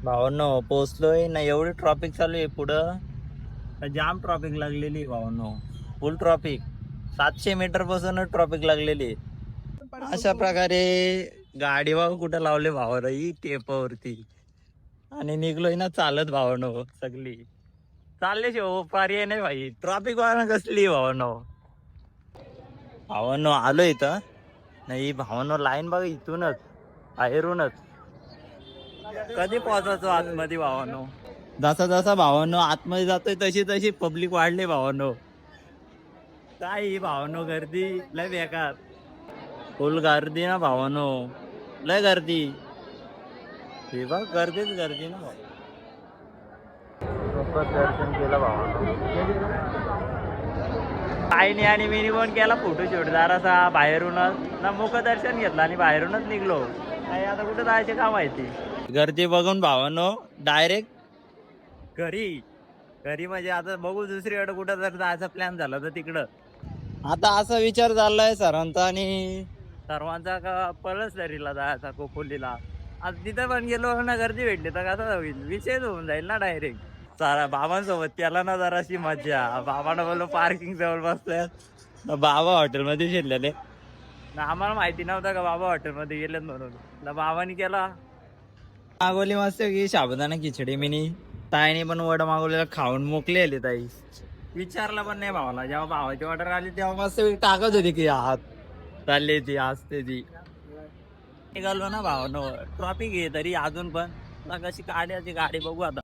भावांनो पोहोचलोय ना. एवढी ट्रॉफिक चालू आहे पुढं. जाम ट्रॉफिक लागलेली आहे भावांनो. Full traffic. 700 मीटर पासूनच ट्रॉफिक लागलेली आहे. अशा प्रकारे गाडी बघ कुठं लावले भावानं ही टेपावरती. आणि निघलोय ना चालत भावानो. सगळी चालले शेव पर्याय नाही भाई. ट्रॉफिक वाहन कसली भावानो. भावानो आलो इथं. नाही भावानो लाईन बघ इथूनच बाहेरूनच. कधी पोहोचायचो आतमध्ये भावानो. जसा जसा भावानो आतमध्ये जातोय तशी तशी पब्लिक वाढली भावानो. काय ही भावानो गर्दी लय बेकार. फुल गर्दी ना भावानो. लय गर्दी. हे बघ गर्दीच गर्दी ना भाऊ. दर्शन केलं भावानो. आईने आणि मी पण केला फोटोशूट जरासा बाहेरूनच ना. मुख दर्शन घेतलं आणि बाहेरूनच निघलो. काय आता कुठे जायचे का माहिती. गर्दी बघून भावानो डायरेक्ट घरी म्हणजे आता बघू दुसरीकडे कुठं जर जायचा प्लॅन झाला तर तिकडं. आता असा विचार चाललाय सरांचा आणि सर्वांचा का पळसदरीला जायचा कोपोलीला. आता तिथं पण गेलो ना गर्दी भेटली तर कसं होईल. विषयच होऊन जाईल ना डायरेक्ट. सारा बाबांसोबत केला ना जराशी मज्जा. बाबांना बोललो पार्किंग जवळ बसल्यात. बाबा हॉटेलमध्ये शिरलेले ना. आम्हाला माहिती नव्हतं का बाबा हॉटेलमध्ये गेलेत म्हणून. ना बाबांनी केला मागवली मस्त की साबुदाणा खिचडी मिनी. ताईने पण वड मागवलेला खाऊन मोकलेली ताई. विचारलं पण नाही भावाला. जेव्हा भावाची ऑर्डर आली तेव्हा मस्त टाकत होती की हात चालली ती असते ती. निघालो ना भावानो. ट्रॉफिक आहे तरी अजून पण कशी गाडी बघू आता.